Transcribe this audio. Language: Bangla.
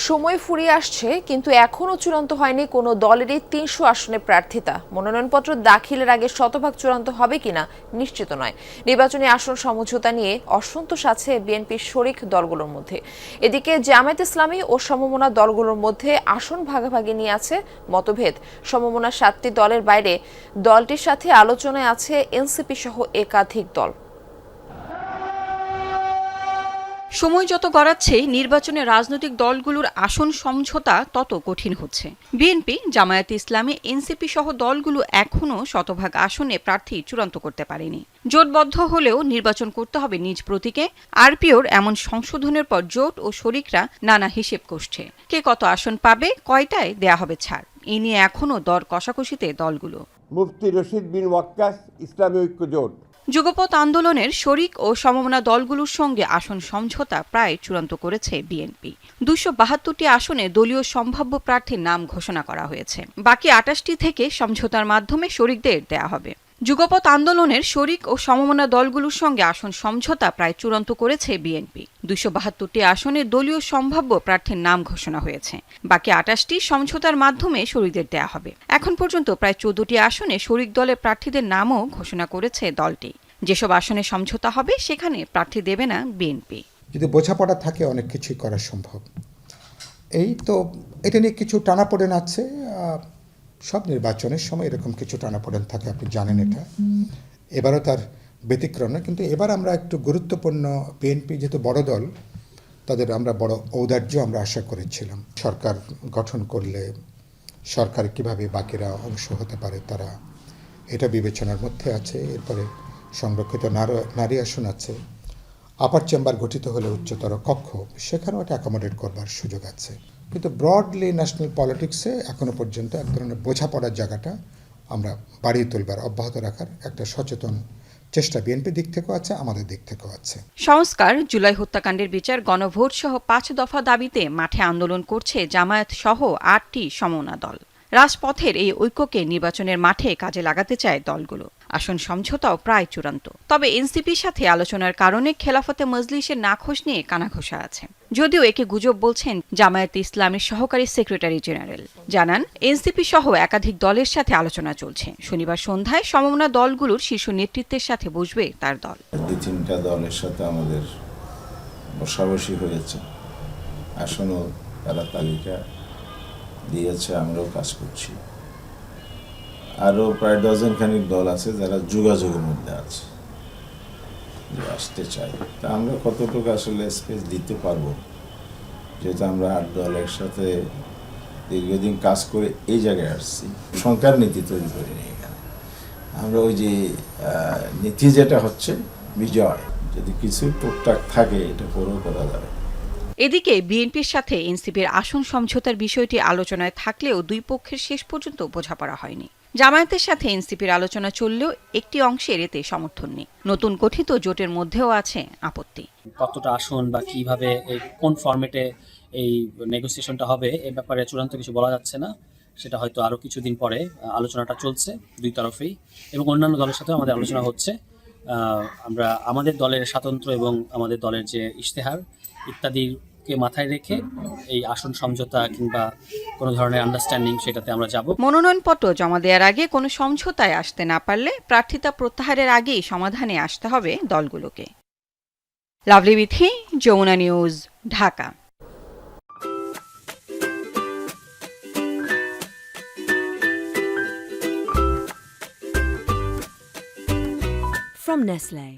সময় ফুরিয়ে আসছে, কিন্তু এখনো চূড়ান্ত হয়নি কোনো দলেরই ৩০০ আসনে প্রার্থিতা। মনোনয়নপত্র দাখিলের আগে শতভাগ চূড়ান্ত হবে কিনা নিশ্চিত নয়। নির্বাচনী আসন সমঝোতা নিয়ে অসন্তোষ আছে বিএনপির শরিক দলগুলোর মধ্যে। এদিকে জামায়াত ইসলামী ও সমমনা দলগুলোর মধ্যে আসন ভাগাভাগি নিয়ে আছে মতভেদ। সমমনা ৭টি দলের বাইরে দলটির সাথে আলোচনায় আছে এনসিপি সহ একাধিক দল। সময় যত গড়াচ্ছে নির্বাচনে রাজনৈতিক দলগুলোর আসন সমঝোতা তত কঠিন হচ্ছে। বিএনপি, জামায়াতে ইসলামী, এনসিপি সহ দলগুলো এখনও শতভাগ আসনে প্রার্থী চূড়ান্ত করতে পারেনি। জোটবদ্ধ হলেও নির্বাচন করতে হবে নিজ প্রতীকে। আরপিওর এমন সংশোধনের পর জোট ও শরিকরা নানা হিসেব কষছে। কে কত আসন পাবে, কয়টায় দেয়া হবে ছাড়, এ নিয়ে এখনও দর কষাকষিতে দলগুলো। মুফতি রশিদ বিন ওয়াক্কাস, ইসলামী ঐক্য জোট। যুগপৎ আন্দোলনের শরিক ও সমমনা দলগুলোর সঙ্গে আসন সমঝোতা প্রায় চূড়ান্ত করেছে বিএনপি। ২৭২টি আসনে দলীয় সম্ভাব্য প্রার্থীর নাম ঘোষণা করা হয়েছে। বাকি ২৮টি থেকে সমঝোতার মাধ্যমে শরিকদের দেয়া হবে। যুগপৎ আন্দোলনের শরিক ও সমমনা দলগুলোর সঙ্গে আসন সমঝোতা প্রায় চূড়ান্ত করেছে বিএনপি। ২৭২টি আসনে দলীয় সম্ভাব্য প্রার্থীর নাম ঘোষণা হয়েছে। বাকি ২৮টি সমঝোতার মাধ্যমে শরিকদের দেয়া হবে। এখন পর্যন্ত প্রায় ১৪টি আসনে শরিক দলের প্রার্থীদের নামও ঘোষণা করেছে দলটি। যেসব আসনে সমঝোতা হবে সেখানে প্রার্থী দেবে না বিএনপি। যদি বোঝাপড়া থাকে অনেক কিছুই করা সম্ভব। এই তো এটা নিয়ে কিছু টানাপোড়েন আছে। সব নির্বাচনের সময় এরকম কিছু টানাপোড়েন থাকে, আপনি জানেন এটা। এবারও তার ব্যতিক্রম না, কিন্তু এবার আমরা একটু গুরুত্বপূর্ণ, বিএনপি যেহেতু বড় দল, তাদের আমরা বড় ঔদার্য আমরা আশা করেছিলাম। সরকার গঠন করলে সরকার কিভাবে বাকিরা অংশ হতে পারে তারা এটা বিবেচনার মধ্যে আছে। এরপরে সংরক্ষিত নারী আসন আছে। আপার চেম্বার গঠিত হলে উচ্চতর কক্ষ, সেখানেও একটা অ্যাকোমোডেট করবার সুযোগ আছে। কিন্তু ব্রডলি ন্যাশনাল পলিটিক্সে এখনো পর্যন্ত এক ধরনের বোঝাপড়ার জায়গাটা আমরা বাড়িয়ে তুলবার, অব্যাহত রাখার একটা সচেতন চেষ্টা বিএনপির দিক থেকেও আছে, আমাদের দিক থেকেও আছে। সংস্কার, জুলাই হত্যাকাণ্ডের বিচার, গণভোট সহ ৫ দফা দাবিতে মাঠে আন্দোলন করছে জামায়াত সহ ৮টি সমমনা দল। রাজপথের এই ঐক্যকে নির্বাচনের মাঠে কাজে লাগাতে চায় দলগুলো। আসন সমঝোতাও প্রায় চূড়ান্ত। তবে এনসিপির সাথে আলোচনার কারণে খেলাফতে মজলিসের নাখোশ নিয়ে কানাঘোষা আছে। যদিও একে গুজব বলছেন জামায়াতে ইসলামের সহকারী সেক্রেটারি জেনারেল। জানান, এনসিপি সহ একাধিক দলের সাথে আলোচনা চলছে। শনিবার সন্ধ্যায় সমমনা দলগুলোর শীর্ষ নেতৃত্বের সাথে বসবে তার দল। ২-৩টা দলের সাথে আমাদের বসাবসি হয়েছে। আসনও তারা তালিকা দিয়েছে, আমরাও কাজ করছি। আরও প্রায় ডজনখানিক দল আছে যারা যোগাযোগের মধ্যে আছে, যে আসতে চাই। তা আমরা কতটুকু আসলে স্পেস দিতে পারবো, যেহেতু আমরা ৮ দল একসাথে দীর্ঘদিন কাজ করে এই জায়গায় আসছি। সংখ্যার নীতি তৈরি করিনি এখানে। আমরা ওই যে নীতি যেটা হচ্ছে বিজয়, যদি কিছু টুকটাক থাকে এটা পরেও করা যাবে। এদিকে বিএনপির সাথে এনসিপির আসন সমঝোতার বিষয়টি আলোচনায় থাকলেও দুই পক্ষের শেষ পর্যন্ত বোঝাপড়া হয়নি। জামায়াতের সাথে এনসিপির আলোচনা চললেও একটি অংশের এতে সমর্থন নেই। নতুন গঠিত জোটের মধ্যেও আছে আপত্তি। কতটা আসন বা কিভাবে কোন ফরম্যাটে এই নেগোসিয়েশনটা হবে এ ব্যাপারে চূড়ান্ত কিছু বলা যাচ্ছে না। সেটা হয়তো আরও কিছুদিন পরে। আলোচনাটা চলছে দুই তরফেই এবং অন্যান্য দলের সাথেও আমাদের আলোচনা হচ্ছে। আমরা আমাদের দলের স্বাতন্ত্র্য এবং আমাদের দলের যে ইশতেহার ইত্যাদিকে মাথায় রেখে এই আসন সমঝোতা কিংবা কোনো ধরনের আন্ডারস্ট্যান্ডিং সেটাতে আমরা যাব। মনোনয়নপত্র জমা দেওয়ার আগে কোনো সমঝোতায় আসতে না পারলে প্রার্থিতা প্রত্যাহারের আগেই সমাধানে আসতে হবে দলগুলোকে। Lovely Bithi, Jamuna news, Dhaka. From Nestlé.